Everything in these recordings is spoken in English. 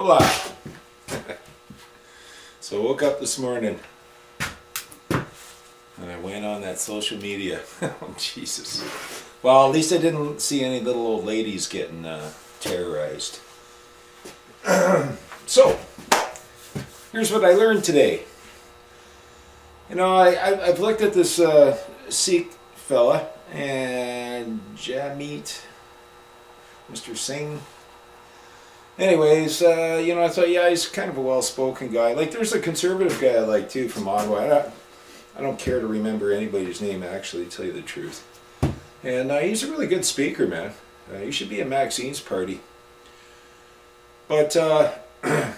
Hola! So I woke up this morning and I went on that social media. Oh, Jesus. Well, at least I didn't see any little old ladies getting terrorized. So, here's what I learned today. You know, I've looked at this Sikh fella, and Jamit, Mr. Singh. Anyways, you know, I thought, yeah, he's kind of a well-spoken guy. Like, there's a conservative guy I like, too, from Ottawa. I don't care to remember anybody's name, actually, to tell you the truth. And he's a really good speaker, man. He should be at Maxine's party. But, so I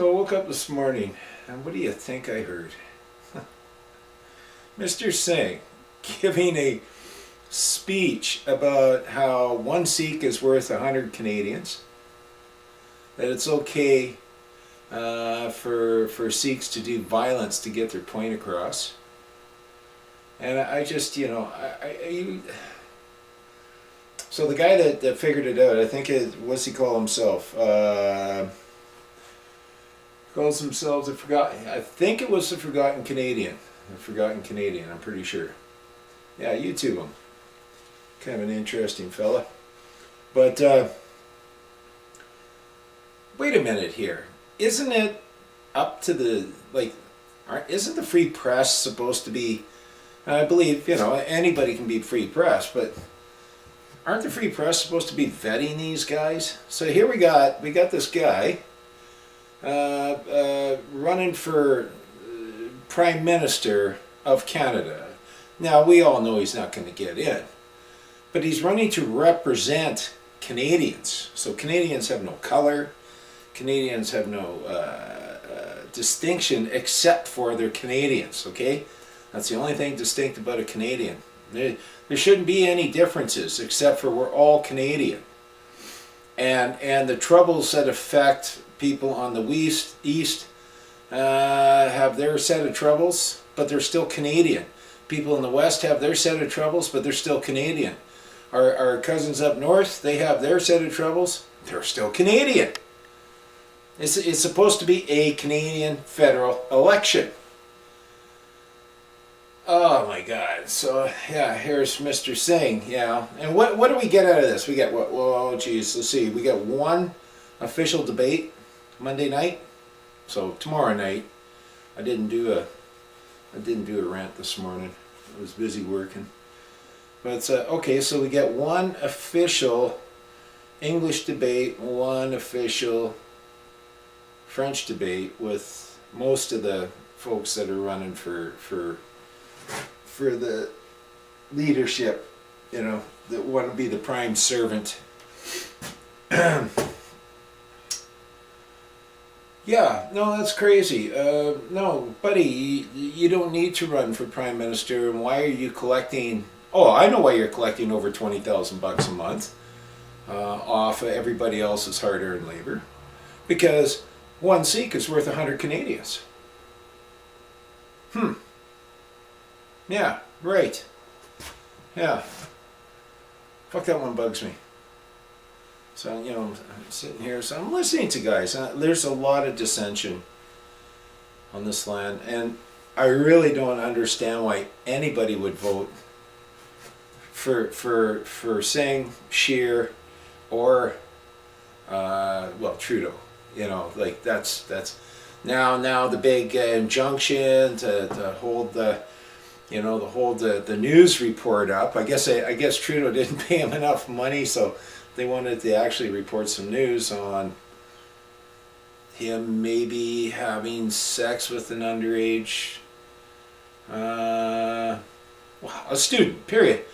woke up this morning, and what do you think I heard? Mr. Singh giving a speech about how one Sikh is worth 100 Canadians, that it's okay for Sikhs to do violence to get their point across. And I just, you know, so the guy that figured it out, I think what's he call himself? Calls himself I think it was the Forgotten Canadian. The Forgotten Canadian, I'm pretty sure. Yeah, YouTube him. Kind of an interesting fella. But, wait a minute here. Isn't it up to the, like, isn't the free press supposed to be, I believe, you know, anybody can be free press, but aren't the free press supposed to be vetting these guys? So here we got this guy running for Prime Minister of Canada. Now, we all know he's not going to get in. But he's running to represent Canadians. So Canadians have no color. Canadians have no distinction except for they're Canadians, okay? That's the only thing distinct about a Canadian. There shouldn't be any differences except for we're all Canadian. And the troubles that affect people on the east have their set of troubles, but they're still Canadian. People in the west have their set of troubles, but they're still Canadian. Our cousins up north, they have their set of troubles. They're still Canadian. It's supposed to be a Canadian federal election. Oh my God. So, yeah, here's Mr. Singh, yeah. And what do we get out of this? We get, what? Oh, geez, let's see. We got one official debate Monday night. So, tomorrow night. I didn't do a rant this morning. I was busy working. But okay, so we get one official English debate, one official French debate with most of the folks that are running for the leadership, you know, that want to be the prime servant. Yeah, no, that's crazy. No, buddy, you don't need to run for prime minister. And why are you collecting? Oh, I know why you're collecting over $20,000 a month off of everybody else's hard-earned labor, because one Sikh is worth 100 Canadians. Yeah, right. Yeah. Fuck, that one bugs me. So, you know, I'm sitting here, so I'm listening to guys. There's a lot of dissension on this land, and I really don't understand why anybody would vote for Singh, Scheer, or well, Trudeau. You know, like that's now the big injunction to hold the, you know, the news report up. I guess Trudeau didn't pay him enough money, so they wanted to actually report some news on him maybe having sex with an underage, well, a student, period.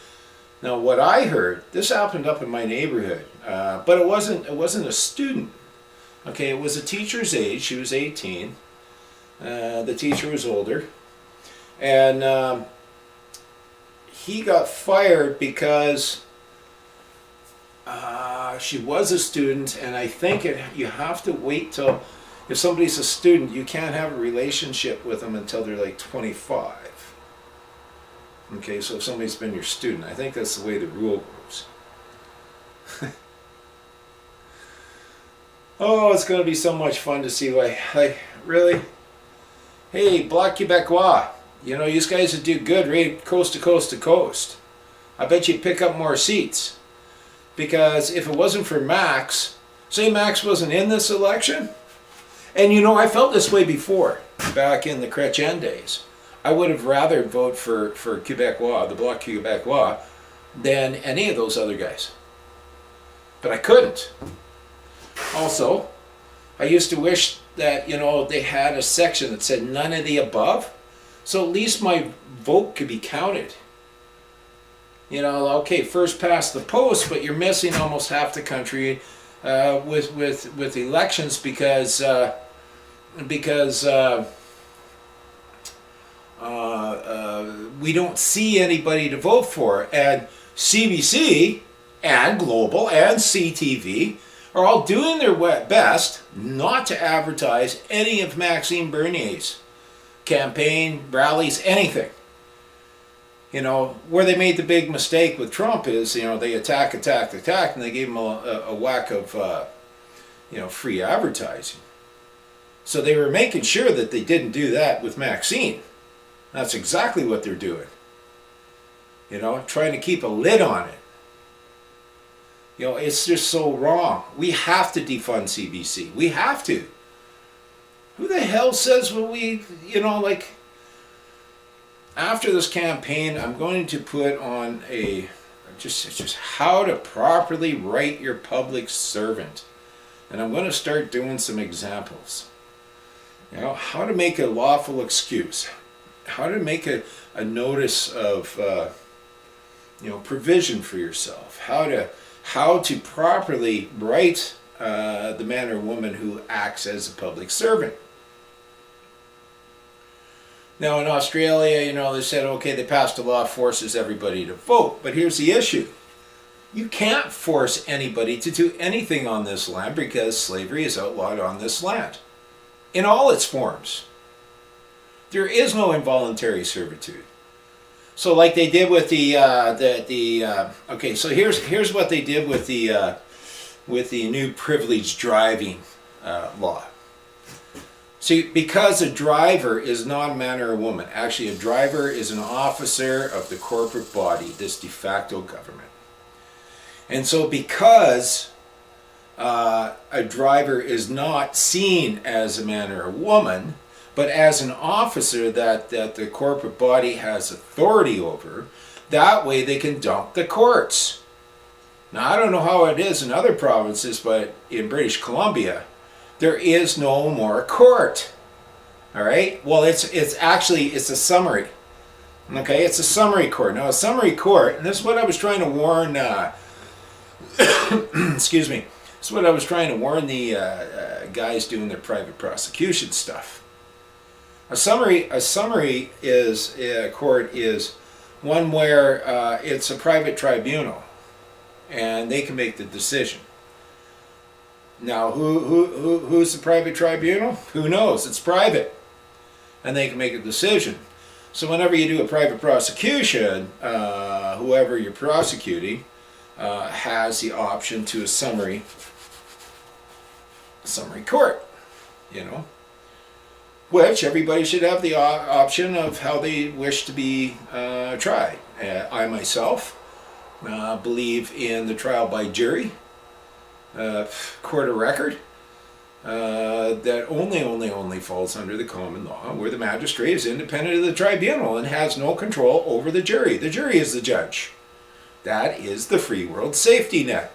Now, what I heard, this happened up in my neighborhood, but it wasn't a student. Okay, it was a teacher's age. She was 18. The teacher was older, and he got fired because she was a student, and I think you have to wait till, if somebody's a student, you can't have a relationship with them until they're like 25. Okay, so if somebody's been your student, I think that's the way the rule goes. Oh, it's going to be so much fun to see. Like really? Hey, Bloc Québécois, you know, you guys would do good right coast to coast to coast. I bet you'd pick up more seats. Because if it wasn't for Max, say Max wasn't in this election, and you know, I felt this way before, back in the Chrétien days. I would have rather voted for Québécois, the Bloc Québécois, than any of those other guys. But I couldn't. Also, I used to wish that, you know, they had a section that said none of the above, so at least my vote could be counted. You know, okay, first past the post, but you're missing almost half the country with elections because we don't see anybody to vote for, and CBC and Global and CTV are all doing their best not to advertise any of Maxime Bernier's campaign, rallies, anything. You know, where they made the big mistake with Trump is, you know, they attack, and they gave him a whack of, you know, free advertising. So they were making sure that they didn't do that with Maxine. That's exactly what they're doing. You know, trying to keep a lid on it. You know, it's just so wrong. We have to defund CBC. We have to. Who the hell says when we, you know, like, after this campaign, I'm going to put on just how to properly write your public servant. And I'm going to start doing some examples. You know, how to make a lawful excuse. How to make a notice of, you know, provision for yourself. How to properly write the man or woman who acts as a public servant. Now in Australia, you know, they said, okay, they passed a law that forces everybody to vote. But here's the issue. You can't force anybody to do anything on this land because slavery is outlawed on this land. In all its forms. There is no involuntary servitude. So like they did with okay, so here's what they did with the new privileged driving law. See, because a driver is not a man or a woman. Actually, a driver is an officer of the corporate body, this de facto government. And so because a driver is not seen as a man or a woman, but as an officer that the corporate body has authority over, that way they can dump the courts. Now, I don't know how it is in other provinces, but in British Columbia, there is no more court. All right? Well, it's a summary. Okay? It's a summary court. Now, a summary court, and this is what I was trying to warn, excuse me, this is what I was trying to warn the guys doing their private prosecution stuff. A summary is court is one where it's a private tribunal, and they can make the decision. Now, who's the private tribunal? Who knows? It's private, and they can make a decision. So whenever you do a private prosecution, whoever you're prosecuting has the option to a summary court, you know, which everybody should have the option of how they wish to be tried. I myself believe in the trial by jury. Court of record that only falls under the common law, where the magistrate is independent of the tribunal and has no control over the jury. The jury is the judge. That is the free world safety net.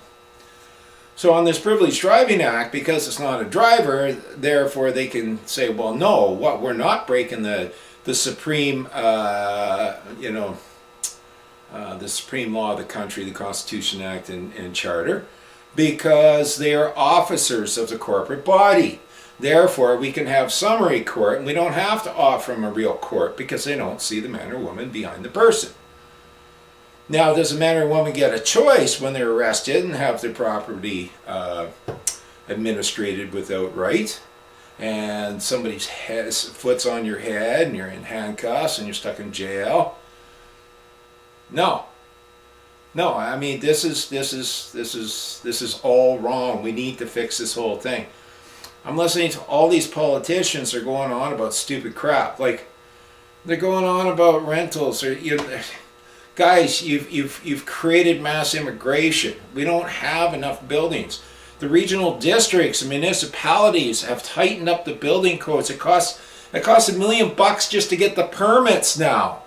So on this Privileged Driving Act, because it's not a driver, therefore they can say, well, no, we're not breaking the supreme, the supreme law of the country, the Constitution Act and Charter, because they are officers of the corporate body. Therefore, we can have summary court, and we don't have to offer them a real court because they don't see the man or woman behind the person. Now, does a man or woman get a choice when they're arrested and have their property administrated without right, and somebody's foot's on your head and you're in handcuffs and you're stuck in jail? No. No, I mean this is all wrong. We need to fix this whole thing. I'm listening to all these politicians are going on about stupid crap. Like they're going on about rentals or guys, you've created mass immigration. We don't have enough buildings. The regional districts and municipalities have tightened up the building codes. It costs $1 million just to get the permits now.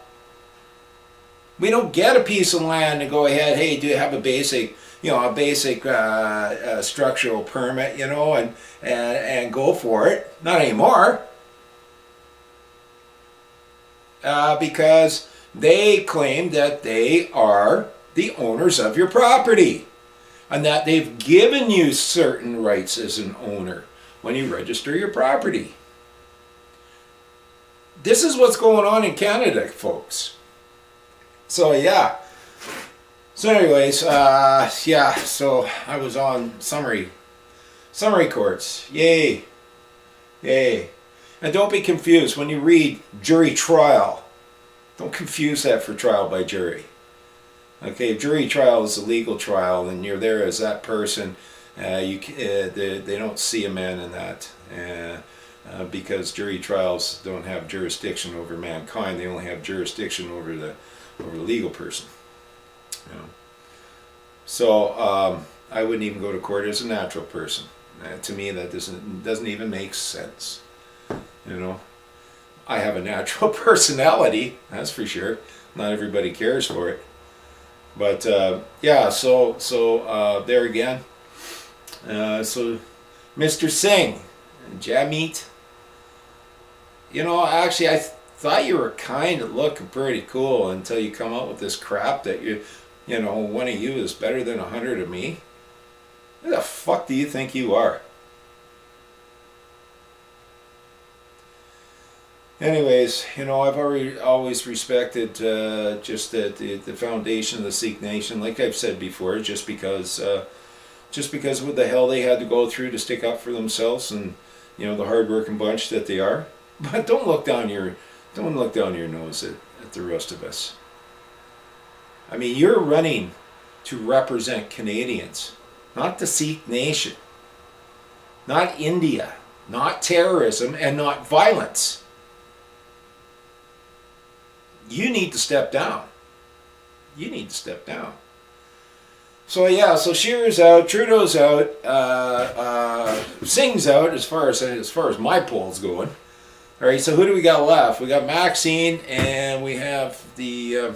We don't get a piece of land and go ahead, hey, do you have a basic, structural permit, and go for it. Not anymore. Because they claim that they are the owners of your property and that they've given you certain rights as an owner when you register your property. This is what's going on in Canada, folks. So yeah. So anyways, so I was on summary courts. Yay. And don't be confused when you read jury trial. Don't confuse that for trial by jury. Okay, jury trial is a legal trial, and you're there as that person. They don't see a man in that, because jury trials don't have jurisdiction over mankind. They only have jurisdiction over the legal person. So I wouldn't even go to court as a natural person. To me, that doesn't even make sense. I have a natural personality, that's for sure. Not everybody cares for it. But so there again. So Mr. Singh, Jamit, actually I thought you were kind of looking pretty cool until you come up with this crap that one of you is better than 100 of me. Who the fuck do you think you are? Anyways, I've always respected just the foundation of the Sikh nation. Like I've said before, just because what the hell they had to go through to stick up for themselves, and the hardworking bunch that they are. But don't look down your nose at the rest of us. I mean, you're running to represent Canadians, not the Sikh nation, not India, not terrorism, and not violence. You need to step down. So yeah, so Scheer's out, Trudeau's out, Singh's out as far as my poll's going. All right, so who do we got left? We got Maxine, and we have the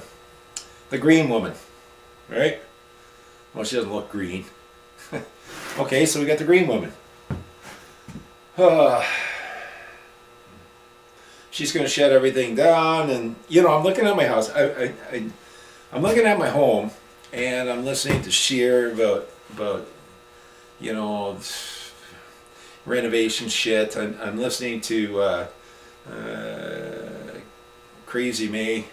green woman, right? Well, she doesn't look green. Okay, so we got the green woman. She's going to shut everything down, and I'm looking at my house. I'm looking at my home, and I'm listening to Scheer about renovation shit. I'm listening to Crazy May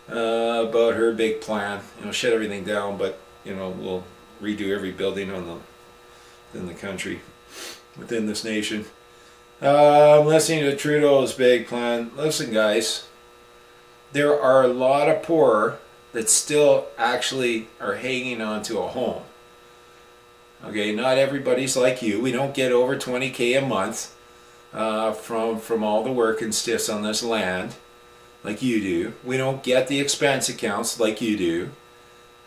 about her big plan. Shut everything down, but we'll redo every building in the country, within this nation. I'm listening to Trudeau's big plan. Listen, guys, there are a lot of poor that still actually are hanging on to a home. Okay, not everybody's like you. We don't get over 20K a month from all the work and stiffs on this land like you do. We don't get the expense accounts like you do.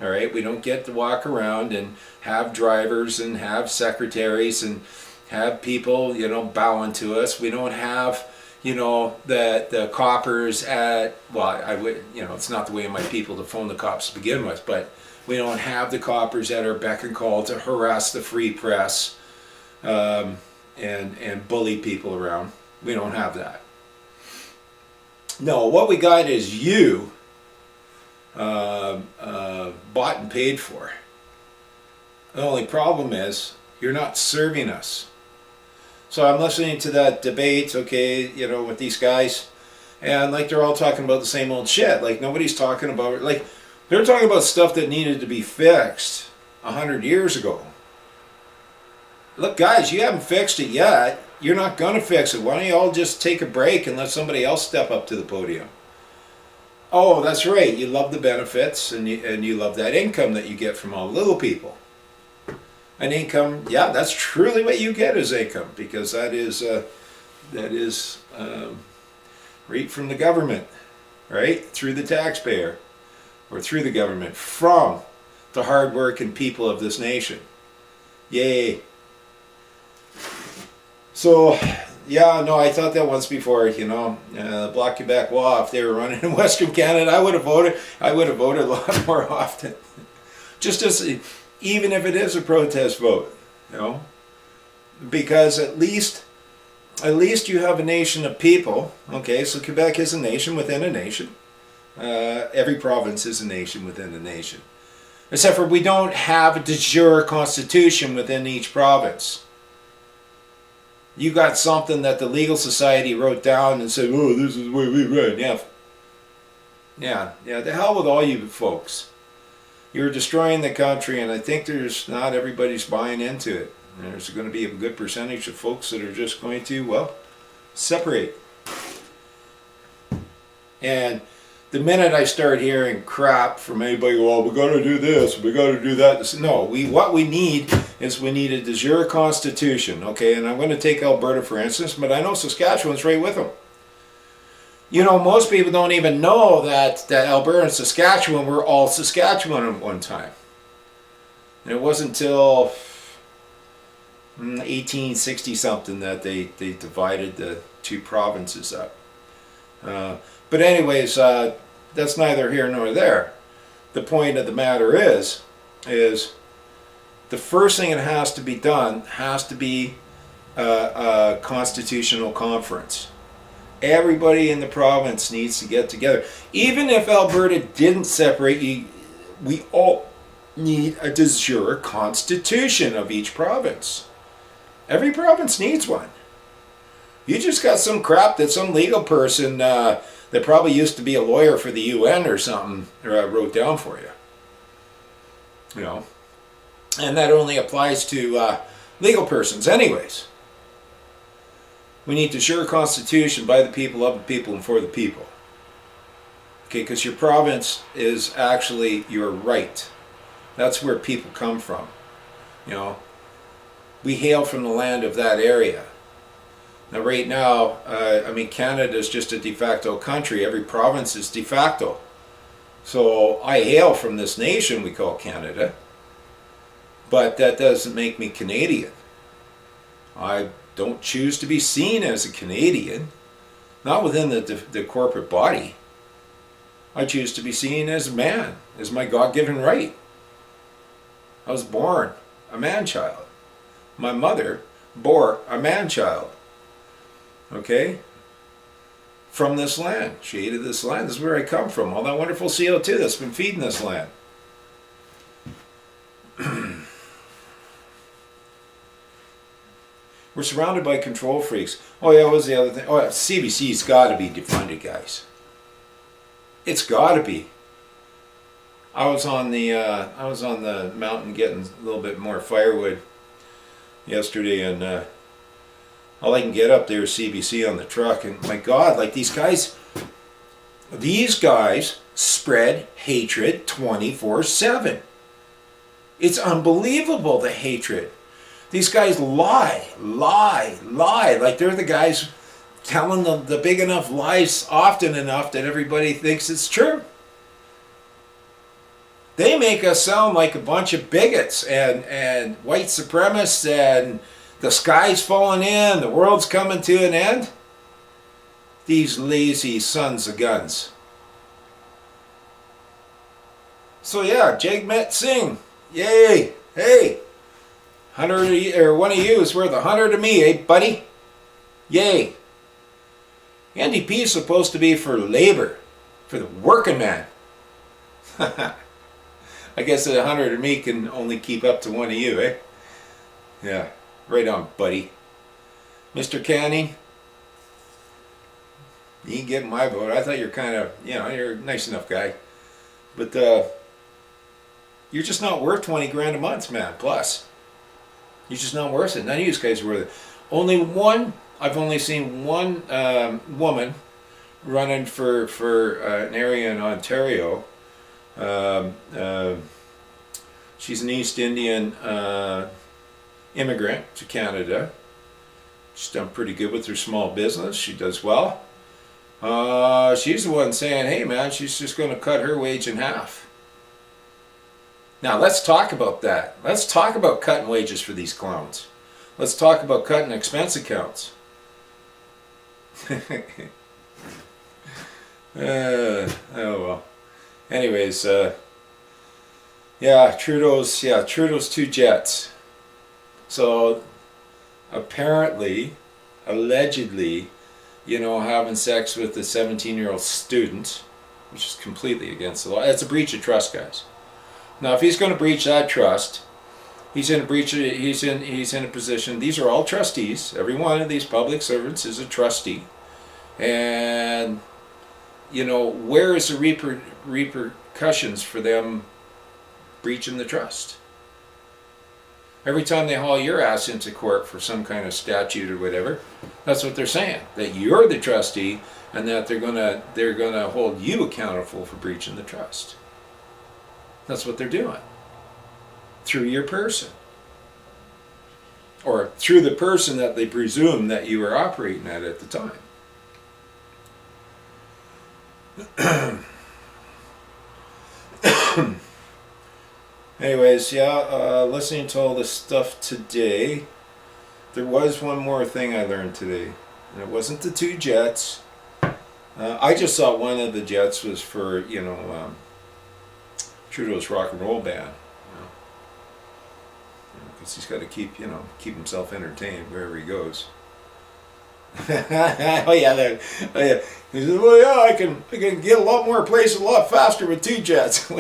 All right, we don't get to walk around and have drivers and have secretaries and have people, bowing to us. We don't have, the coppers at, it's not the way of my people to phone the cops to begin with, but we don't have the coppers at our beck and call to harass the free press and bully people around. We don't have that. No, what we got is you bought and paid for. The only problem is you're not serving us. So I'm listening to that debate, okay, with these guys, and they're all talking about the same old shit. Nobody's talking about, they're talking about stuff that needed to be fixed 100 years ago. Look, guys, you haven't fixed it yet. You're not going to fix it. Why don't you all just take a break and let somebody else step up to the podium? Oh, that's right. You love the benefits, and you love that income that you get from all the little people. An income, yeah, that's truly what you get as income, because that is right from the government, right, through the taxpayer, or through the government, from the hard-working people of this nation. Yay! So, yeah, no, I thought that once before. Bloc Québécois, if they were running in Western Canada, I would have voted. I would have voted a lot more often. Just as, even if it is a protest vote, because at least you have a nation of people. Okay, so Quebec is a nation within a nation. Every province is a nation within a nation, except for we don't have a de jure constitution within each province. You got something that the legal society wrote down and said, "Oh, this is the way we run." Yeah. The hell with all you folks. You're destroying the country, and I think not everybody's buying into it. There's going to be a good percentage of folks that are just going to, separate. And the minute I start hearing crap from anybody, well, we got to do this, we got to do that. No, what we need is we need a de jure constitution, okay? And I'm going to take Alberta for instance, but I know Saskatchewan's right with them. Most people don't even know that Alberta and Saskatchewan were all Saskatchewan at one time. And it wasn't until 1860 something that they divided the two provinces up. But anyways, that's neither here nor there. The point of the matter is the first thing that has to be done has to be a constitutional conference. Everybody in the province needs to get together. Even if Alberta didn't separate, we all need a de jure constitution of each province. Every province needs one. You just got some crap that some legal person that probably used to be a lawyer for the UN or something wrote down for you. And that only applies to legal persons anyways. We need to ensure a constitution by the people, of the people, and for the people. Okay, because your province is actually your right. That's where people come from. We hail from the land of that area. Now right now, Canada is just a de facto country. Every province is de facto. So I hail from this nation we call Canada, but that doesn't make me Canadian. I don't choose to be seen as a Canadian, not within the corporate body. I choose to be seen as a man, as my God-given right. I was born a man-child. My mother bore a man-child. Okay? From this land. She ate of this land. This is where I come from. All that wonderful CO2 that's been feeding this land. We're surrounded by control freaks. Oh yeah, what was the other thing? Oh, CBC's got to be defunded, guys. It's got to be. I was on the mountain getting a little bit more firewood yesterday, and all I can get up there is CBC on the truck, and my God, like these guys spread hatred 24/7. It's unbelievable, the hatred. These guys lie, like they're the guys telling the big enough lies often enough that everybody thinks it's true. They make us sound like a bunch of bigots and white supremacists, and the sky's falling in, the world's coming to an end. These lazy sons of guns. So yeah, Jagmeet Singh, yay, hey, 100 or one of you is worth 100 of me, eh, buddy? Yay. NDP is supposed to be for labor, for the working man. I guess 100 of me can only keep up to one of you, eh? Yeah, right on, buddy. Mr. Canning, you can get my vote. I thought you're kind of, you're a nice enough guy. But you're just not worth 20 grand a month, man, plus. You're just not worth it. None of you guys are worth it. I've only seen one woman running for an area in Ontario. Um, uh, she's an East Indian immigrant to Canada. She's done pretty good with her small business. She does well. She's the one saying, hey man, she's just going to cut her wage in half. Now let's talk about that. Let's talk about cutting wages for these clowns. Let's talk about cutting expense accounts. Oh well. Anyways, Trudeau's two jets. So apparently, allegedly, having sex with a 17-year-old student, which is completely against the law. It's a breach of trust, guys. Now, if he's going to breach that trust, he's in a position. These are all trustees. Every one of these public servants is a trustee, and where is the repercussions for them breaching the trust? Every time they haul your ass into court for some kind of statute or whatever, that's what they're saying, that you're the trustee and that they're gonna hold you accountable for breaching the trust. That's what they're doing. Through your person. Or through the person that they presume that you were operating at the time. Anyways, listening to all this stuff today, there was one more thing I learned today, and it wasn't the two jets. I just thought one of the jets was for Trudeau's rock and roll band, because he's got to keep himself entertained wherever he goes. Oh yeah. He says, well, yeah, I can get a lot more places a lot faster with two jets. So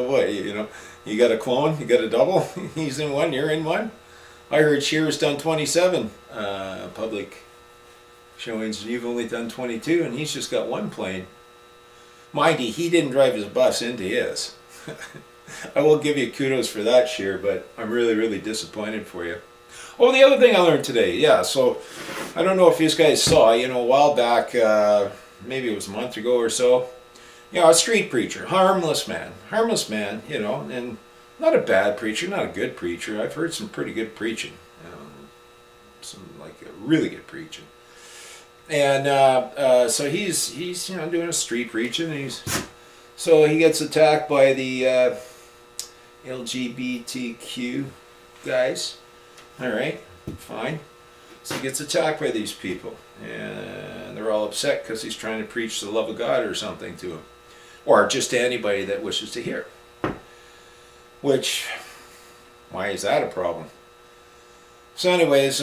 what, you got a clone, you got a double. He's in one, you're in one. I heard Shearer's done 27 public showings, and you've only done 22, and he's just got one plane. Mind you, he didn't drive his bus into his. I will give you kudos for that, Shearer, but I'm really, really disappointed for you. Oh, the other thing I learned today, so I don't know if you guys saw, a while back, maybe it was a month ago or so, a street preacher, harmless man, and not a bad preacher, not a good preacher. I've heard some pretty good preaching, some really good preaching. And so he's doing a street preaching, and he gets attacked by the LGBTQ guys. All right, fine. So he gets attacked by these people, and they're all upset because he's trying to preach the love of God or something to them, or just to anybody that wishes to hear. Which, why is that a problem? So anyways,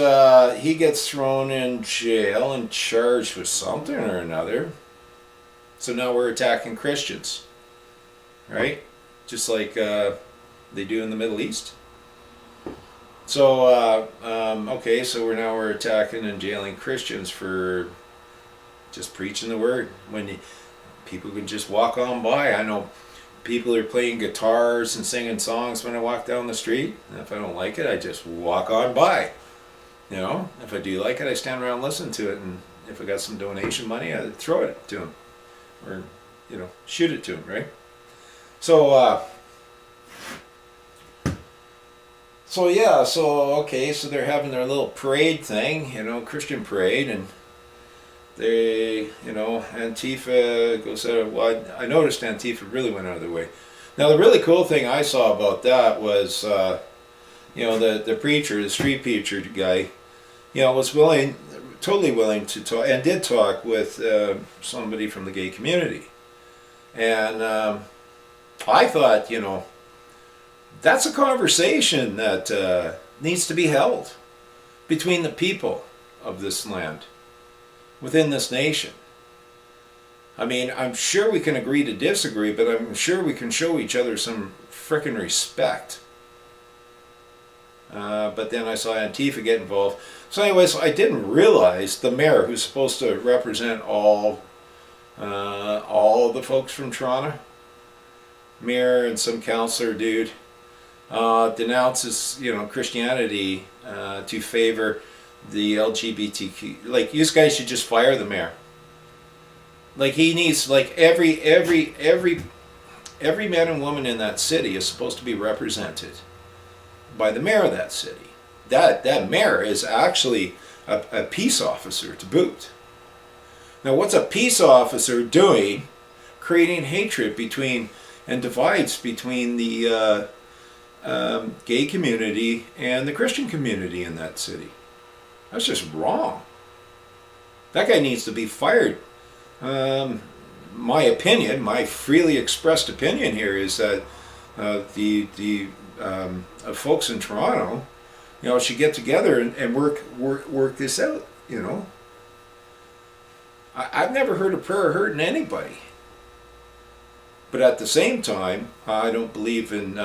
he gets thrown in jail and charged with something or another. So now we're attacking Christians, right? Just like they do in the Middle East. So, so we're attacking and jailing Christians for just preaching the word. When people can just walk on by. I know people are playing guitars and singing songs when I walk down the street. And if I don't like it, I just walk on by. If I do like it, I stand around and listen to it. And if I got some donation money, I throw it to them. Or, shoot it to them, right? So they're having their little parade thing, Christian parade, and they, Antifa goes out of, I noticed Antifa really went out of their way. Now the really cool thing I saw about that was, the preacher, the street preacher guy, was totally willing to talk, and did talk with somebody from the gay community. And I thought, that's a conversation that needs to be held between the people of this land, within this nation. I mean, I'm sure we can agree to disagree, but I'm sure we can show each other some frickin' respect. But then I saw Antifa get involved. So anyways, I didn't realize the mayor, who's supposed to represent all the folks from Toronto, mayor and some councillor dude, denounces Christianity to favor the LGBTQ. Like, you guys should just fire the mayor. Like he needs like every man and woman in that city is supposed to be represented by the mayor of that city. That mayor is actually a peace officer to boot. Now, what's a peace officer doing? Creating hatred between and divides between the gay community and the Christian community in that city. That's just wrong. That guy needs to be fired. My opinion, my freely expressed opinion here is that the folks in Toronto, should get together and work this out. I've never heard a prayer hurting anybody. But at the same time, I don't believe in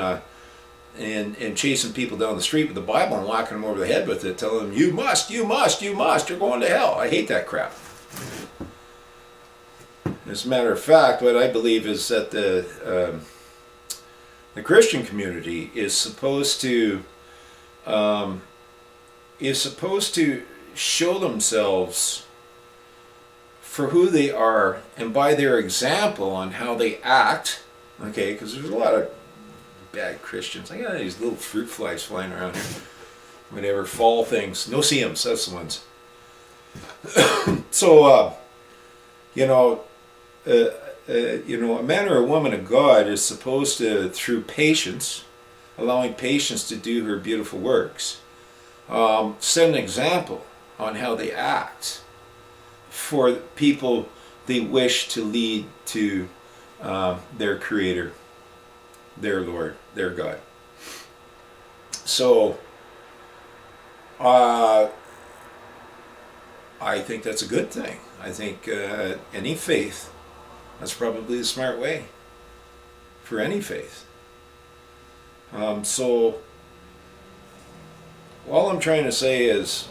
chasing people down the street with the Bible and whacking them over the head with it, telling them, you must, you're going to hell. I hate that crap. As a matter of fact, what I believe is that the Christian community is supposed to show themselves for who they are and by their example on how they act. Okay, because there's a lot of bad Christians. I got these little fruit flies flying around here. Whatever, fall things. No-see-ums, that's the ones. So, a man or a woman of God is supposed to, through patience, allowing patience to do her beautiful works, set an example on how they act for people they wish to lead to their Creator, their Lord, their God. So, I think that's a good thing. I think any faith, that's probably the smart way for any faith. So all I'm trying to say is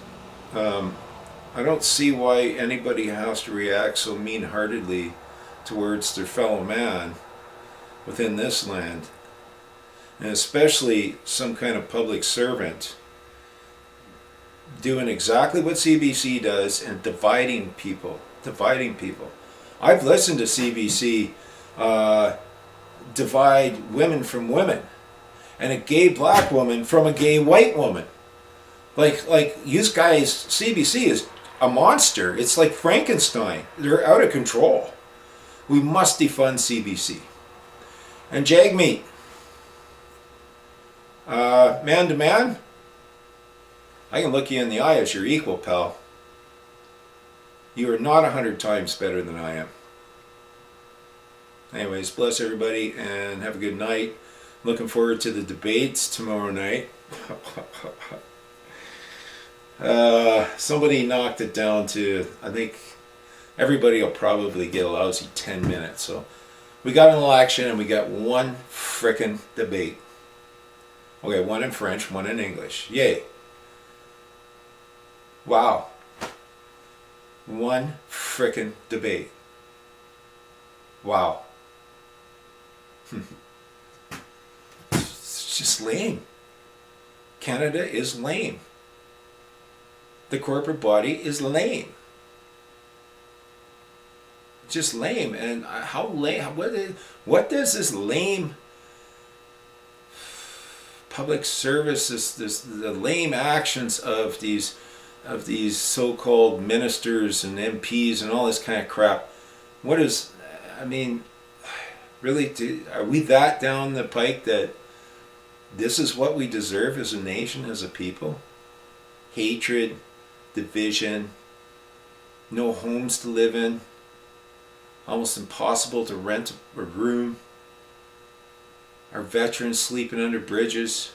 I don't see why anybody has to react so mean-heartedly towards their fellow man within this land, and especially some kind of public servant doing exactly what CBC does and dividing people. I've listened to CBC divide women from women, and a gay black woman from a gay white woman. Like you guys, CBC is a monster. It's like Frankenstein. They're out of control. We must defund CBC. And Jagmeet, man to man, I can look you in the eye as your equal, pal. You are not 100 times better than I am. Anyways, bless everybody and have a good night. Looking forward to the debates tomorrow night. Somebody knocked it down to, I think everybody will probably get a lousy 10 minutes. So we got an election and we got one frickin' debate. Okay, one in French, one in English. Yay. Wow. One frickin' debate. Wow. It's just lame. Canada is lame. The corporate body is lame. Just lame. And how lame? What does this lame public service, the lame actions of these so-called ministers and MPs and all this kind of crap? What is? I mean, really? Are we that down the pike that this is what we deserve as a nation, as a people? Hatred, division, no homes to live in, almost impossible to rent a room, our veterans sleeping under bridges,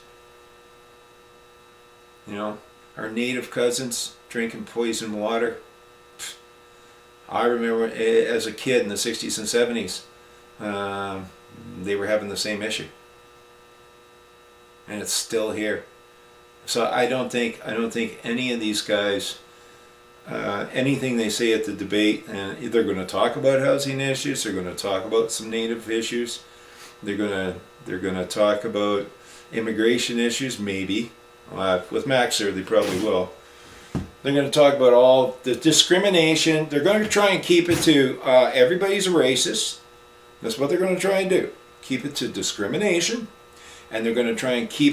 our native cousins drinking poison water. I remember as a kid in the 60s and 70s, they were having the same issue. And it's still here. So I don't think any of these guys, anything they say at the debate, and they're going to talk about housing issues, they're going to talk about some native issues, they're going to talk about immigration issues, maybe. With Maxer, they probably will. They're going to talk about all the discrimination. They're going to try and keep it to everybody's a racist. That's what they're going to try and do. Keep it to discrimination. And they're going to try and keep